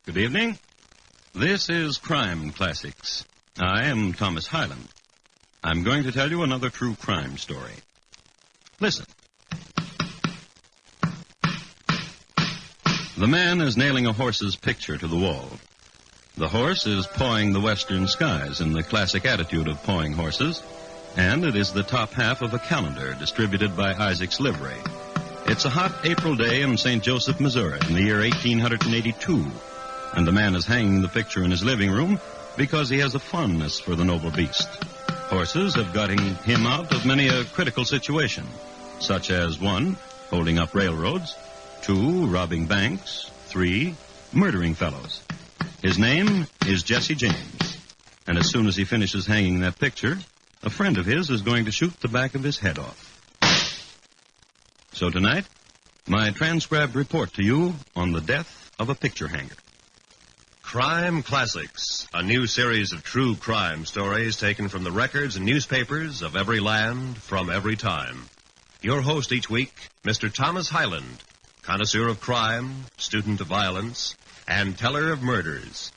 Good evening. This is Crime Classics. I am Thomas Hyland. I'm going to tell you another true crime story. Listen. The man is nailing a horse's picture to the wall. The horse is pawing the western skies in the classic attitude of pawing horses, and it is the top half of a calendar distributed by Isaac's Livery. It's a hot April day in St. Joseph, Missouri, in the year 1882, and the man is hanging the picture in his living room because he has a fondness for the noble beast. Horses have got him out of many a critical situation, such as 1, holding up railroads, 2, robbing banks, 3, murdering fellows. His name is Jesse James, and as soon as he finishes hanging that picture, a friend of his is going to shoot the back of his head off. So tonight, my transcribed report to you on the death of a picture hanger. Crime Classics, a new series of true crime stories taken from the records and newspapers of every land from every time. Your host each week, Mr. Thomas Hyland, connoisseur of crime, student of violence, and teller of murders.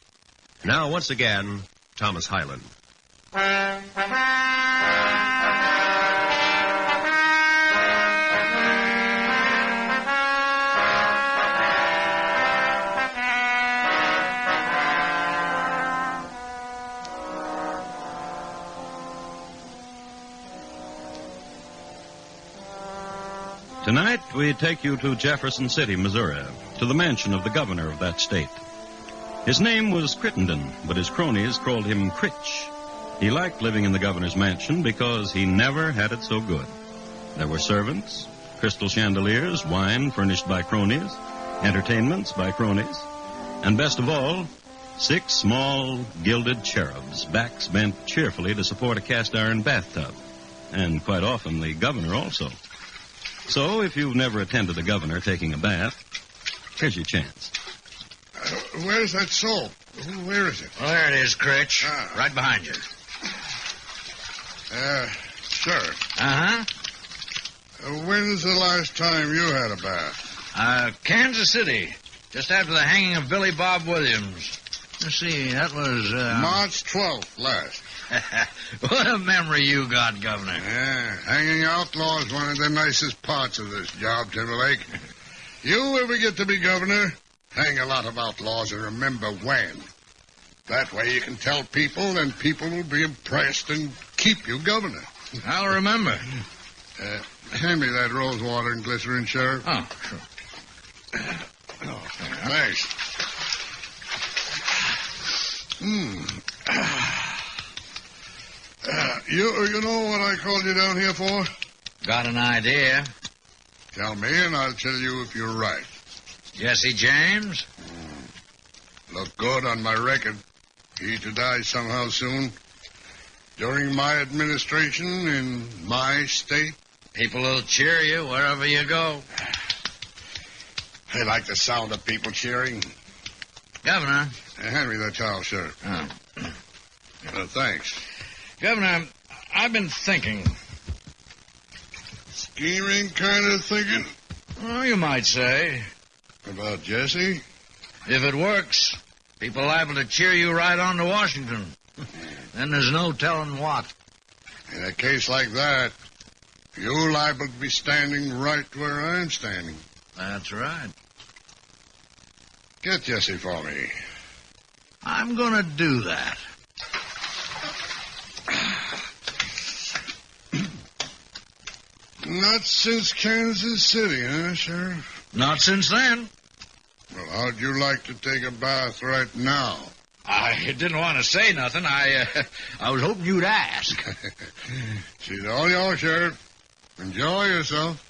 Now, once again, Thomas Hyland. Tonight, we take you to Jefferson City, Missouri, to the mansion of the governor of that state. His name was Crittenden, but his cronies called him Critch. He liked living in the governor's mansion because he never had it so good. There were servants, crystal chandeliers, wine furnished by cronies, entertainments by cronies, and best of all, 6 small gilded cherubs, backs bent cheerfully to support a cast-iron bathtub, and quite often the governor also. So, if you've never attended the governor taking a bath, here's your chance. Where's that soap? Where is it? Well, there it is, Critch. Right behind you. Sure. Uh-huh. When's the last time you had a bath? Kansas City. Just after the hanging of Billy Bob Williams. Let's see, that was, March 12th last. What a memory you got, Governor. Yeah, hanging outlaws one of the nicest parts of this job, Timberlake. You ever get to be governor, hang a lot of outlaws and remember when. That way you can tell people, and people will be impressed and keep you governor. I'll remember. Hand me that rose water and glycerin, Sheriff. Oh, sure. Thanks. You know what I called you down here for? Got an idea. Tell me, and I'll tell you if you're right. Jesse James? Look good on my record. He to die somehow soon. During my administration in my state. People will cheer you wherever you go. I like the sound of people cheering. Governor. Hand me that towel, sir. Oh. Thanks. Governor, I've been thinking. Scheming kind of thinking? Oh, you might say. About Jesse? If it works, people liable to cheer you right on to Washington. Then there's no telling what. In a case like that, you're liable to be standing right where I'm standing. That's right. Get Jesse for me. I'm going to do that. Not since Kansas City, huh, Sheriff? Not since then. Well, how'd you like to take a bath right now? I didn't want to say nothing. I was hoping you'd ask. She's all yours, Sheriff. Enjoy yourself.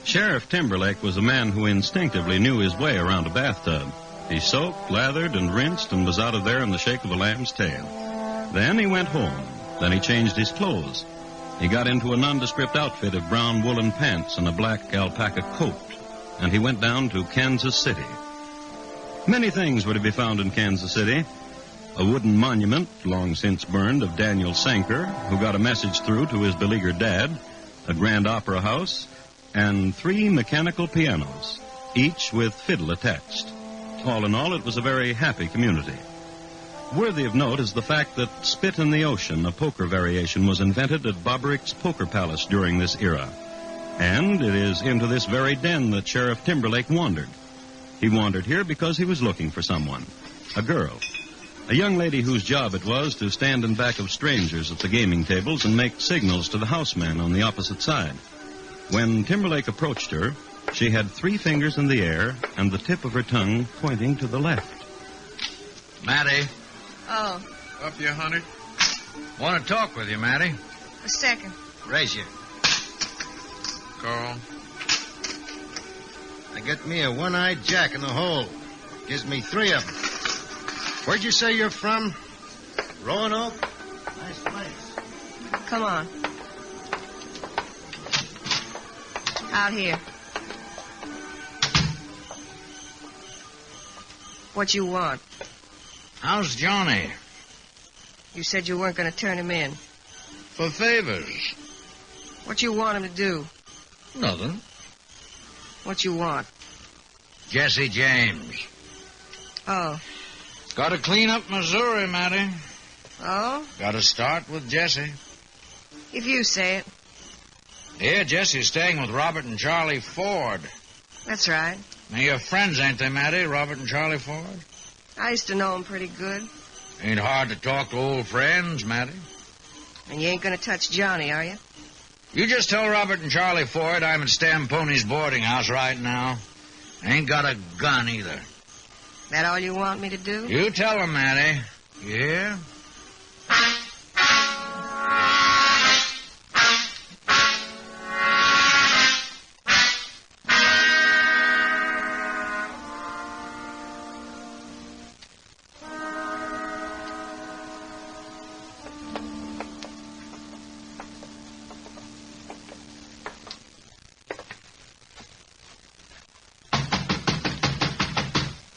Sheriff Timberlake was a man who instinctively knew his way around a bathtub. He soaked, lathered, and rinsed, and was out of there in the shake of a lamb's tail. Then he went home. Then he changed his clothes. He got into a nondescript outfit of brown woolen pants and a black alpaca coat, and he went down to Kansas City. Many things were to be found in Kansas City. a wooden monument, long since burned, of Daniel Sanker, who got a message through to his beleaguered dad, a grand opera house, and 3 mechanical pianos, each with fiddle attached. All in all, it was a very happy community. Worthy of note is the fact that Spit in the Ocean, a poker variation, was invented at Bobrick's Poker Palace during this era. And it is into this very den that Sheriff Timberlake wandered. He wandered here because he was looking for someone, a girl, a young lady whose job it was to stand in back of strangers at the gaming tables and make signals to the houseman on the opposite side. When Timberlake approached her, she had 3 fingers in the air and the tip of her tongue pointing to the left. Matty. Oh. Up you, Hunter? Want to talk with you, Matty. A second. Raise you. Carl. I get me a one-eyed jack in the hole. Gives me 3 of them. Where'd you say you're from? Roanoke? Nice place. Come on. Out here. What you want? How's Johnny? You said you weren't going to turn him in. For favors. What you want him to do? Nothing. What you want? Jesse James. Oh. Got to clean up Missouri, Matty. Oh? Got to start with Jesse. If you say it. Yeah, Jesse's staying with Robert and Charlie Ford. That's right. Now, your friends, ain't they, Matty? Robert and Charlie Ford? I used to know him pretty good. Ain't hard to talk to old friends, Matty. And you ain't going to touch Johnny, are you? You just tell Robert and Charlie Ford I'm at Stamponi's boarding house right now. Ain't got a gun either. That all you want me to do? You tell them, Matty. Yeah?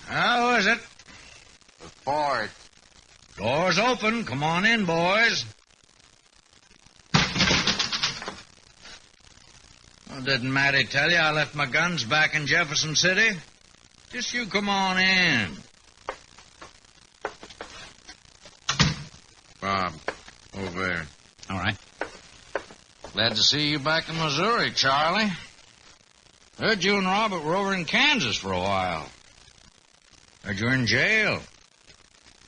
How is it? The Ford. Door's open. Come on in, boys. Well, didn't Matty tell you I left my guns back in Jefferson City? Just you come on in. Bob, over there. All right. Glad to see you back in Missouri, Charlie. Heard you and Robert were over in Kansas for a while. Heard you're in jail.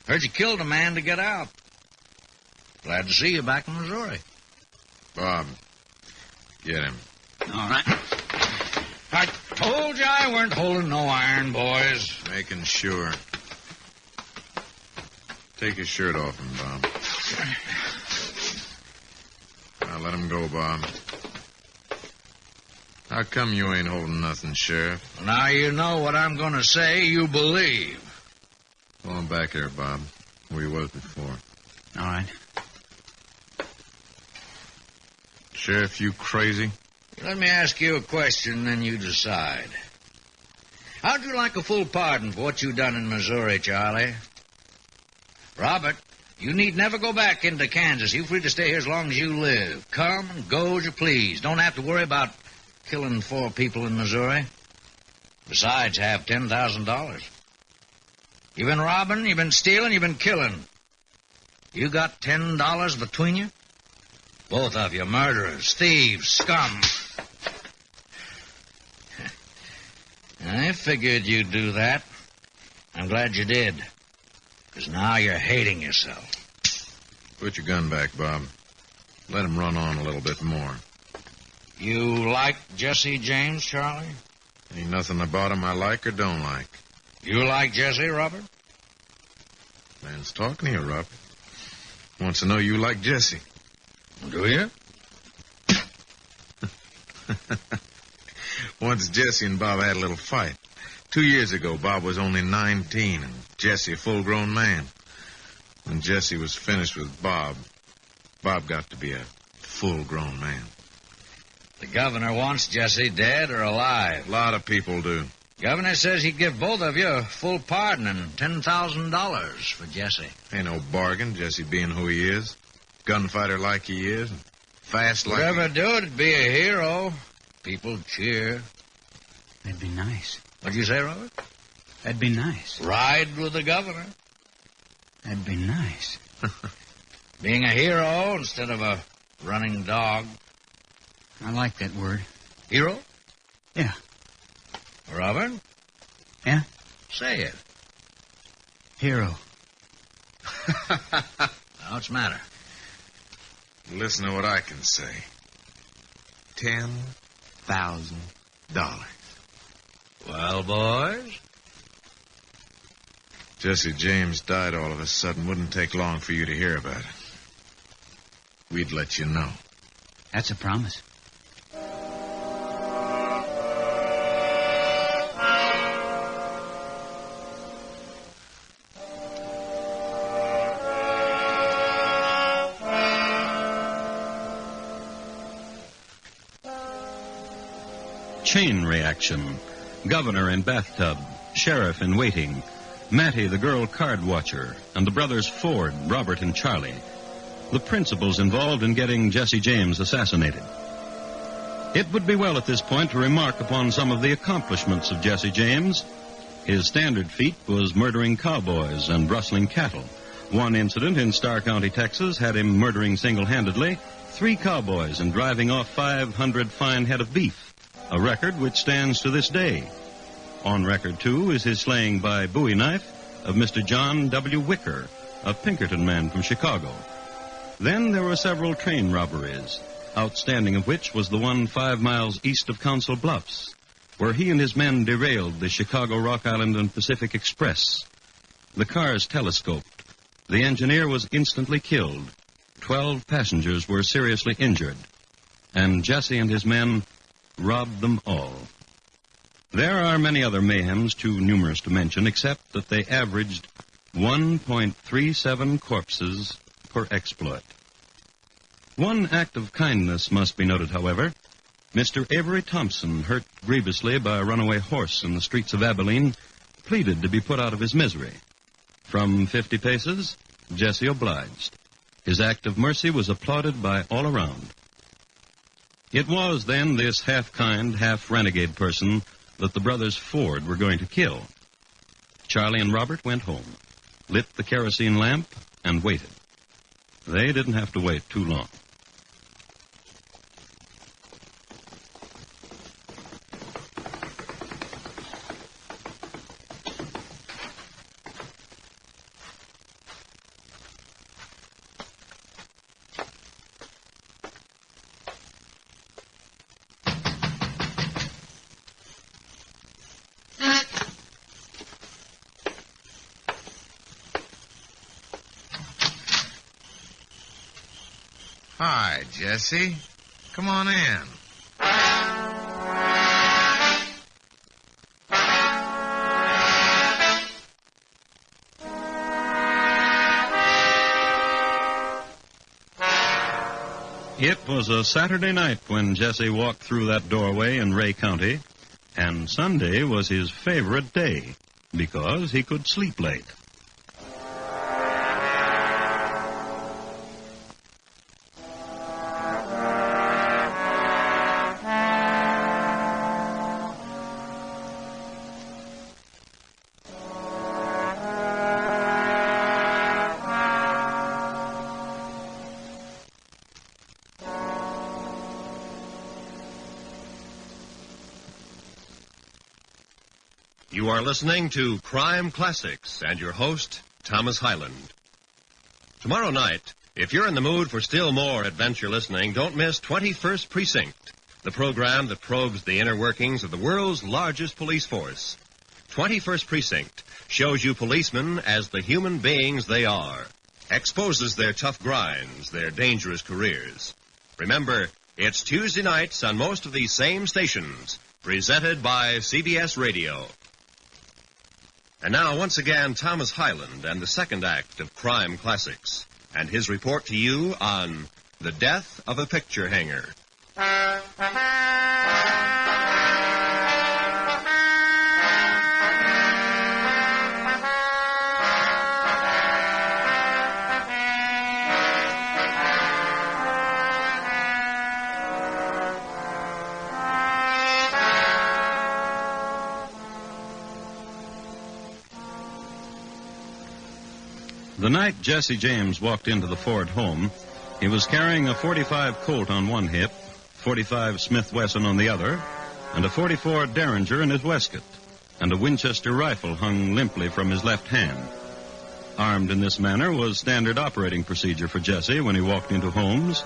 Heard you killed a man to get out. Glad to see you back in Missouri. Bob, get him. All right. I told you I weren't holding no iron, boys. Making sure. Take his shirt off him, Bob. Now let him go, Bob. How come you ain't holding nothing, Sheriff? Now you know what I'm going to say, you believe. Go on back there, Bob, where you was before. All right. Sheriff, you crazy? Let me ask you a question, then you decide. How'd you like a full pardon for what you done in Missouri, Charlie? Robert, you need never go back into Kansas. You're free to stay here as long as you live. Come and go as you please. Don't have to worry about killing 4 people in Missouri. Besides, have $10,000. You've been robbing, you've been stealing, you've been killing. You got $10 between you? Both of you murderers, thieves, scum. I figured you'd do that. I'm glad you did. Because now you're hating yourself. Put your gun back, Bob. Let him run on a little bit more. You like Jesse James, Charlie? Ain't nothing about him I like or don't like. You like Jesse, Robert? Man's talking to you, Robert. Wants to know you like Jesse. Do you? Once Jesse and Bob had a little fight. 2 years ago, Bob was only 19 and Jesse a full-grown man. When Jesse was finished with Bob, Bob got to be a full-grown man. The governor wants Jesse dead or alive. A lot of people do. Governor says he'd give both of you a full pardon and $10,000 for Jesse. Ain't no bargain, Jesse being who he is. Gunfighter like he is. And fast like Whatever do it'd be a hero. People cheer. That'd be nice. What'd you say, Robert? That'd be nice. Ride with the governor. That'd be nice. Being a hero instead of a running dog. I like that word. Hero? Yeah. Robert? Yeah? Say it. Hero. What's the matter? Listen to what I can say. $10,000. Well, boys? Jesse James died all of a sudden. Wouldn't take long for you to hear about it. We'd let you know. That's a promise. Chain reaction. Governor in bathtub. Sheriff in waiting. Mattie, the girl card watcher. And the brothers Ford, Robert, and Charlie. The principals involved in getting Jesse James assassinated. It would be well at this point to remark upon some of the accomplishments of Jesse James. His standard feat was murdering cowboys and rustling cattle. One incident in Starr County, Texas, had him murdering single-handedly 3 cowboys and driving off 500 fine head of beef, a record which stands to this day. On record, too, is his slaying by bowie knife of Mr. John W. Wicker, a Pinkerton man from Chicago. Then there were several train robberies, outstanding of which was the one 5 miles east of Council Bluffs, where he and his men derailed the Chicago, Rock Island, and Pacific Express. The cars telescoped. The engineer was instantly killed. 12 passengers were seriously injured. And Jesse and his men robbed them all. There are many other mayhems too numerous to mention, except that they averaged 1.37 corpses per exploit. One act of kindness must be noted, however. Mr. Avery Thompson, hurt grievously by a runaway horse in the streets of Abilene, pleaded to be put out of his misery. From 50 paces, Jesse obliged. His act of mercy was applauded by all around. It was then this half-kind, half-renegade person that the brothers Ford were going to kill. Charlie and Robert went home, lit the kerosene lamp, and waited. They didn't have to wait too long. Hi, Jesse. Come on in. It was a Saturday night when Jesse walked through that doorway in Ray County, and Sunday was his favorite day because he could sleep late. You are listening to Crime Classics and your host, Thomas Hyland. Tomorrow night, if you're in the mood for still more adventure listening, don't miss 21st Precinct, the program that probes the inner workings of the world's largest police force. 21st Precinct shows you policemen as the human beings they are, exposes their tough grinds, their dangerous careers. Remember, it's Tuesday nights on most of these same stations, presented by CBS Radio. And now, once again, Thomas Hyland and the second act of Crime Classics, and his report to you on The Death of a Picture Hanger. The night Jesse James walked into the Ford home, he was carrying a .45 Colt on one hip, .45 Smith Wesson on the other, and a .44 Derringer in his waistcoat, and a Winchester rifle hung limply from his left hand. Armed in this manner was standard operating procedure for Jesse when he walked into homes,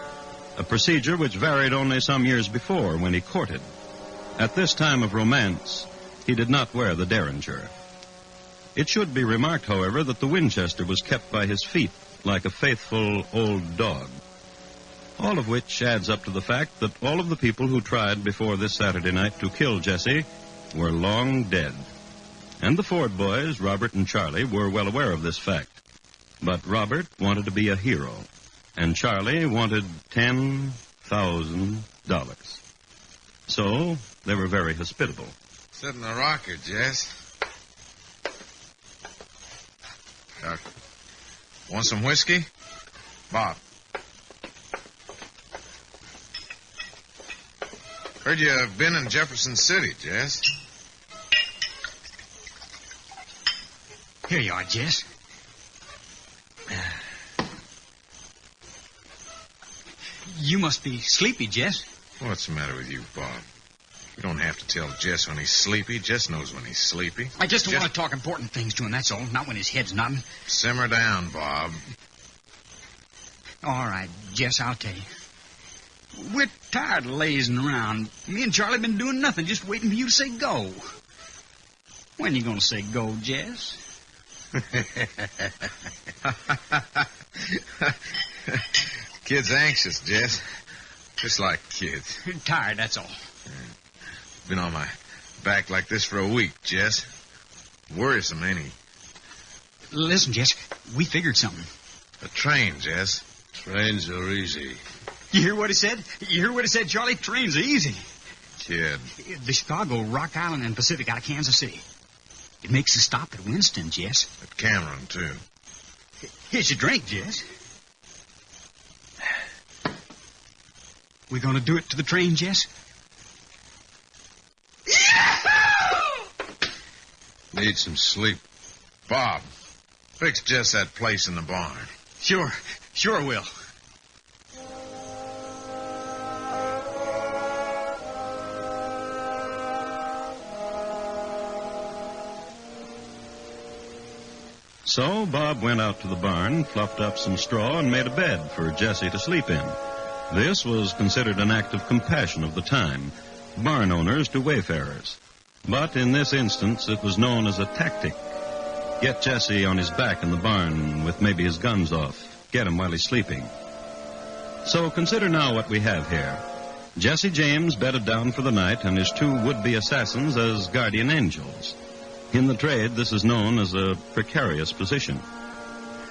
a procedure which varied only some years before when he courted. At this time of romance, he did not wear the Derringer. It should be remarked, however, that the Winchester was kept by his feet like a faithful old dog. All of which adds up to the fact that all of the people who tried before this Saturday night to kill Jesse were long dead. And the Ford boys, Robert and Charlie, were well aware of this fact. But Robert wanted to be a hero, and Charlie wanted $10,000. So they were very hospitable. Sit in the rocker, Jess. Want some whiskey? Bob. Heard you've been in Jefferson City, Jess. Here you are, Jess. You must be sleepy, Jess. What's the matter with you, Bob? You don't have to tell Jess when he's sleepy. Jess knows when he's sleepy. I just don't want to talk important things to him, that's all. Not when his head's nodding. Simmer down, Bob. All right, Jess, I'll tell you. We're tired of lazing around. Me and Charlie been doing nothing, just waiting for you to say go. When you going to say go, Jess? Kid's anxious, Jess. Just like kids. Tired, that's all. Been on my back like this for a week, Jess. Worrisome, ain't he? Listen, Jess, we figured something. A train, Jess. Trains are easy. You hear what he said? You hear what he said, Charlie? Trains are easy. Kid. The Chicago, Rock Island, and Pacific out of Kansas City. It makes a stop at Winston, Jess. At Cameron, too. Here's your drink, Jess. We gonna do it to the train, Jess? Need some sleep. Bob, fix Jess that place in the barn. Sure will. So Bob went out to the barn, fluffed up some straw, and made a bed for Jesse to sleep in. This was considered an act of compassion of the time, barn owners to wayfarers. But in this instance, it was known as a tactic. Get Jesse on his back in the barn with maybe his guns off. Get him while he's sleeping. So consider now what we have here. Jesse James bedded down for the night and his two would-be assassins as guardian angels. In the trade, this is known as a precarious position.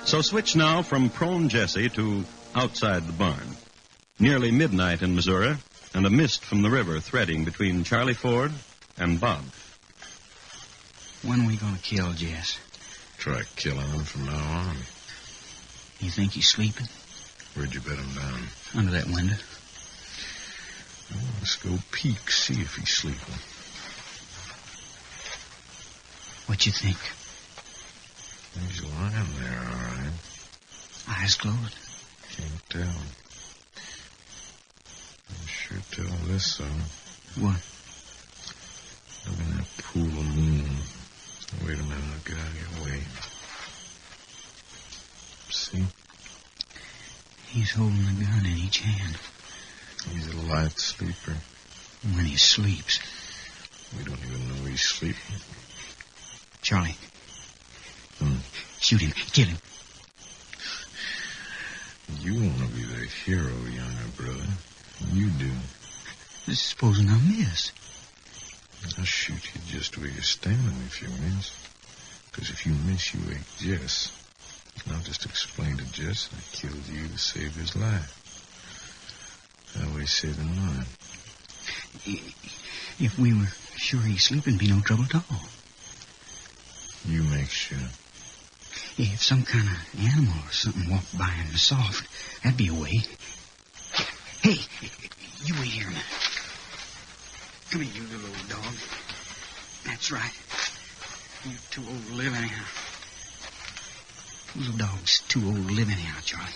So switch now from prone Jesse to outside the barn. Nearly midnight in Missouri, and a mist from the river threading between Charlie Ford and Bob. When are we gonna kill Jess? Try killing him from now on. You think he's sleeping? Where'd you bed him down? Under that window. Well, let's go peek, see if he's sleeping. What you think? He's lying there, all right. Eyes closed. Can't tell. I sure tell this, so. What? Look at that pool of moon. Wait a minute, I'll get out of your way. See? He's holding a gun in each hand. He's a light sleeper. When he sleeps. We don't even know he's sleeping. Charlie. Shoot him. Kill him. You want to be the hero, younger brother. You do. Supposing I miss. I'll shoot you just where you're standing if you miss. Because if you miss, you wake Jess. And I'll just explain to Jess I killed you to save his life. That way saving mine. If we were sure he's sleeping, be no trouble at all. You make sure. If some kind of animal or something walked by in the soft, that'd be a way. Hey, you wait here a minute. Come here, you little old dog. That's right. You're too old to live anyhow. Little dog's too old to live anyhow, Charlie.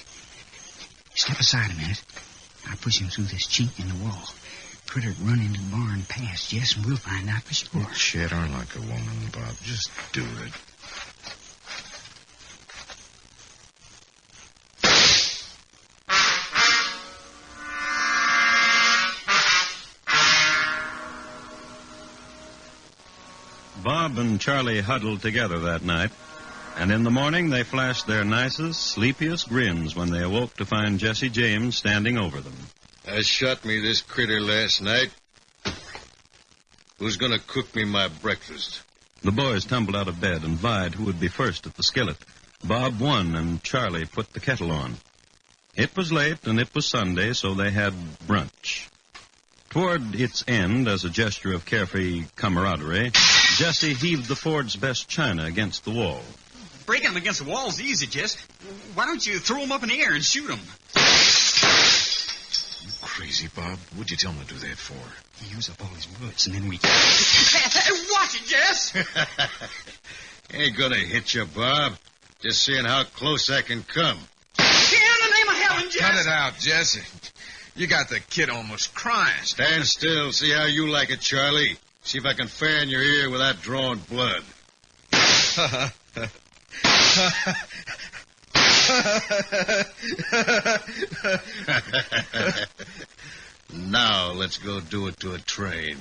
Step aside a minute. I'll push him through this chink in the wall. Critter'd run into the barn past Jess, and we'll find out for sure. Shit, aren't like a woman, Bob. Just do it. Bob and Charlie huddled together that night, and in the morning they flashed their nicest, sleepiest grins when they awoke to find Jesse James standing over them. I shot me this critter last night. Who's gonna cook me my breakfast? The boys tumbled out of bed and vied who would be first at the skillet. Bob won, and Charlie put the kettle on. It was late, and it was Sunday, so they had brunch. Toward its end, as a gesture of carefree camaraderie, Jesse heaved the Ford's best china against the wall. Breaking them against the wall's easy, Jess. Why don't you throw them up in the air and shoot them? You crazy, Bob? What'd you tell him to do that for? He used up all his bullets, and then we... Watch it, Jess! Ain't gonna hit you, Bob. Just seeing how close I can come. In the name of heaven, Jess! Cut it out, Jesse. You got the kid almost crying. Stand still. See how you like it, Charlie. See if I can fan your ear without drawing blood. Now let's go do it to a train.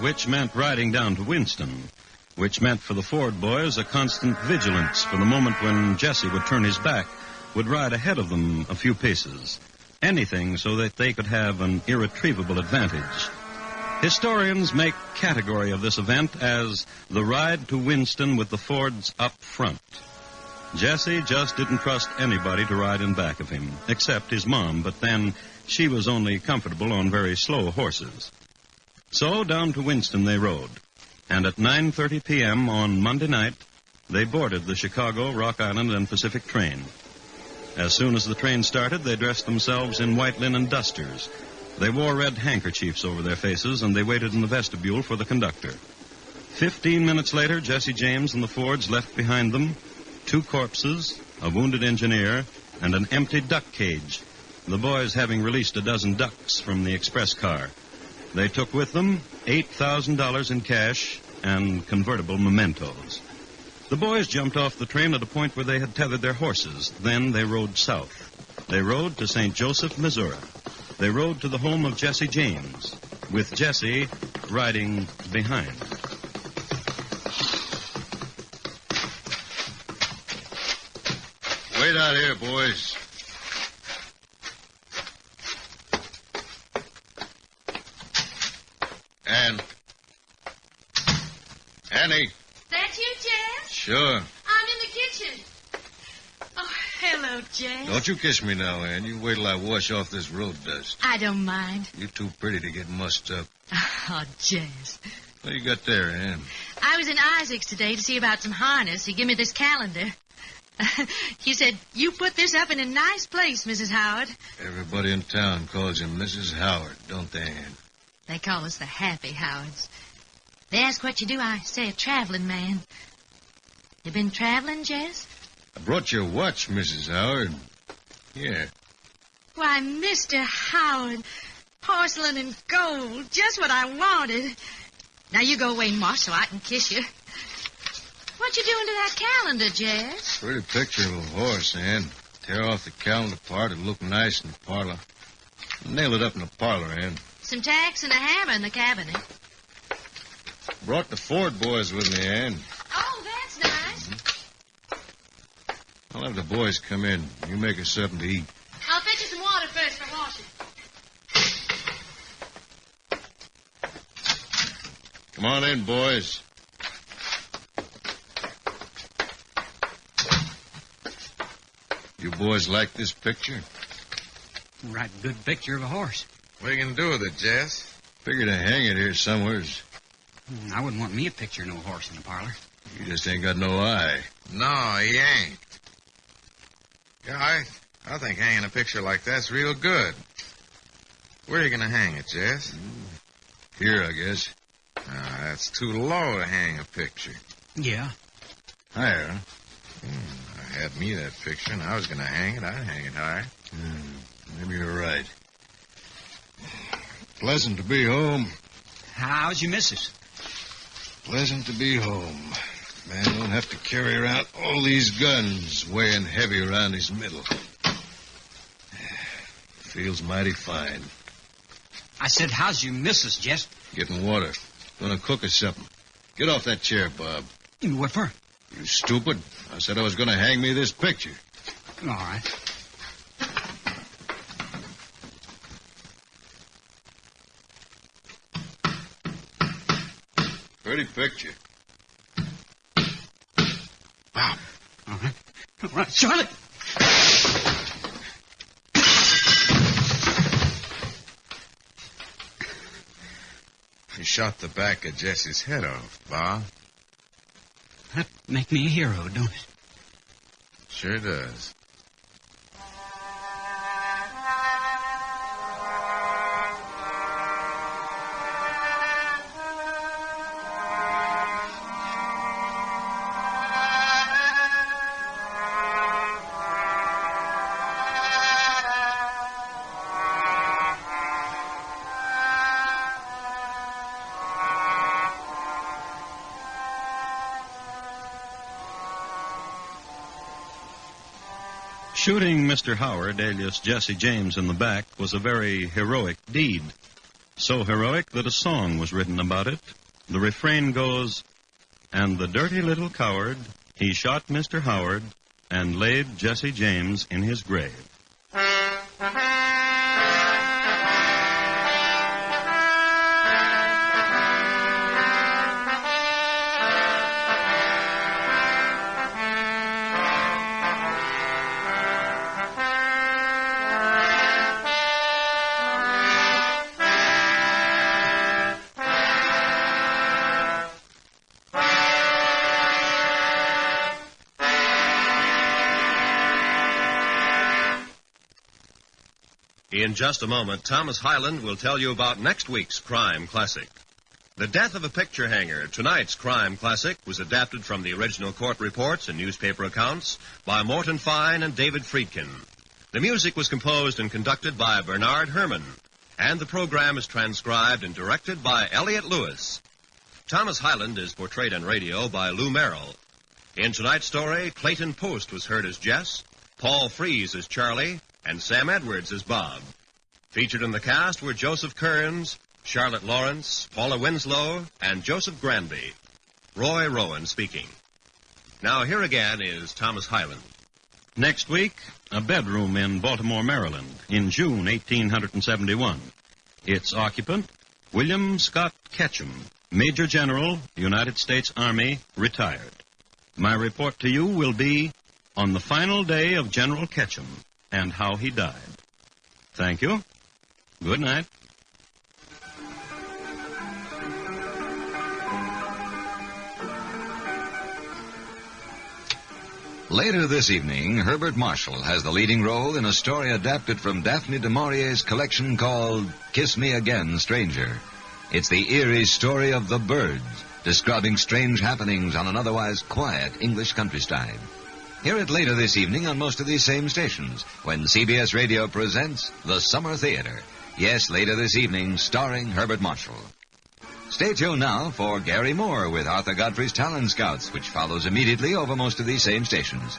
Which meant riding down to Winston, which meant for the Ford boys a constant vigilance for the moment when Jesse would turn his back, would ride ahead of them a few paces. Anything so that they could have an irretrievable advantage. Historians make category of this event as the ride to Winston with the Fords up front. Jesse just didn't trust anybody to ride in back of him, except his mom, but then she was only comfortable on very slow horses. So down to Winston they rode, and at 9:30 p.m. on Monday night, they boarded the Chicago, Rock Island, and Pacific train. As soon as the train started, they dressed themselves in white linen dusters. They wore red handkerchiefs over their faces, and they waited in the vestibule for the conductor. 15 minutes later, Jesse James and the Fords left behind them 2 corpses, a wounded engineer, and an empty duck cage, the boys having released a dozen ducks from the express car. They took with them $8,000 in cash and convertible mementos. The boys jumped off the train at a point where they had tethered their horses. Then they rode south. They rode to St. Joseph, Missouri. They rode to the home of Jesse James, with Jesse riding behind. Wait out here, boys. Annie. That you, Jess? Sure. I'm in the kitchen. Oh, hello, Jess. Don't you kiss me now, Ann. You wait till I wash off this road dust. I don't mind. You're too pretty to get mussed up. Oh, Jess. What you got there, Ann? I was in Isaac's today to see about some harness. He gave me this calendar. He said, you put this up in a nice place, Mrs. Howard. Everybody in town calls you Mrs. Howard, don't they, Ann? They call us the Happy Howards. They ask what you do. I say a traveling man. You been traveling, Jess? I brought you a watch, Mrs. Howard. Here. Why, Mr. Howard, porcelain and gold, just what I wanted. Now you go away, Ma, so I can kiss you. What you doing to that calendar, Jess? Pretty picture of a horse, Ann. Tear off the calendar part, it'll look nice in the parlor. Nail it up in the parlor, Ann. Some tacks and a hammer in the cabinet. Brought the Ford boys with me, Ann. Oh, that's nice. I'll have the boys come in. You make us something to eat. I'll fetch you some water first for washing. Come on in, boys. You boys like this picture? Right, good picture of a horse. What are you going to do with it, Jess? Figure to hang it here somewheres. I wouldn't want me a picture of no horse in the parlor. You just ain't got no eye. No, he ain't. Yeah, I think hanging a picture like that's real good. Where are you going to hang it, Jess? Here, I guess. That's too low to hang a picture. Yeah. Higher, huh? I had me that picture, and I was going to hang it. I'd hang it higher. Maybe you're right. Pleasant to be home. How's your missus? Pleasant to be home. Man don't have to carry around all these guns weighing heavy around his middle. Feels mighty fine. I said, how's your missus, Jess? Getting water. Gonna cook us something. Get off that chair, Bob. What for? You stupid. I said I was gonna hang me this picture. All right. Pretty picture. Bob. All right. All right, Charlotte. You shot the back of Jesse's head off, Bob. That make me a hero, don't it? Sure does. Shooting Mr. Howard, alias Jesse James, in the back was a very heroic deed. So heroic that a song was written about it. The refrain goes, "And the dirty little coward, he shot Mr. Howard and laid Jesse James in his grave." In just a moment, Thomas Hyland will tell you about next week's Crime Classic. The Death of a Picture Hanger, tonight's Crime Classic, was adapted from the original court reports and newspaper accounts by Morton Fine and David Friedkin. The music was composed and conducted by Bernard Herrmann, and the program is transcribed and directed by Elliott Lewis. Thomas Hyland is portrayed on radio by Lou Merrill. In tonight's story, Clayton Post was heard as Jess, Paul Freese as Charlie, and Sam Edwards as Bob. Featured in the cast were Joseph Kearns, Charlotte Lawrence, Paula Winslow, and Joseph Granby. Roy Rowan speaking. Now here again is Thomas Hyland. Next week, a bedroom in Baltimore, Maryland, in June 1871. Its occupant, William Scott Ketchum, Major General, United States Army, retired. My report to you will be on the final day of General Ketchum and how he died. Thank you. Good night. Later this evening, Herbert Marshall has the leading role in a story adapted from Daphne du Maurier's collection called Kiss Me Again, Stranger. It's the eerie story of the birds, describing strange happenings on an otherwise quiet English countryside. Hear it later this evening on most of these same stations when CBS Radio presents The Summer Theater. Yes, later this evening, starring Herbert Marshall. Stay tuned now for Gary Moore with Arthur Godfrey's Talent Scouts, which follows immediately over most of these same stations.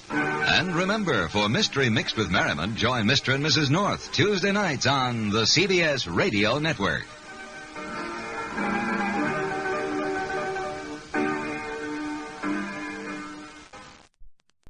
And remember, for Mystery Mixed with Merriment, join Mr. and Mrs. North Tuesday nights on the CBS Radio Network.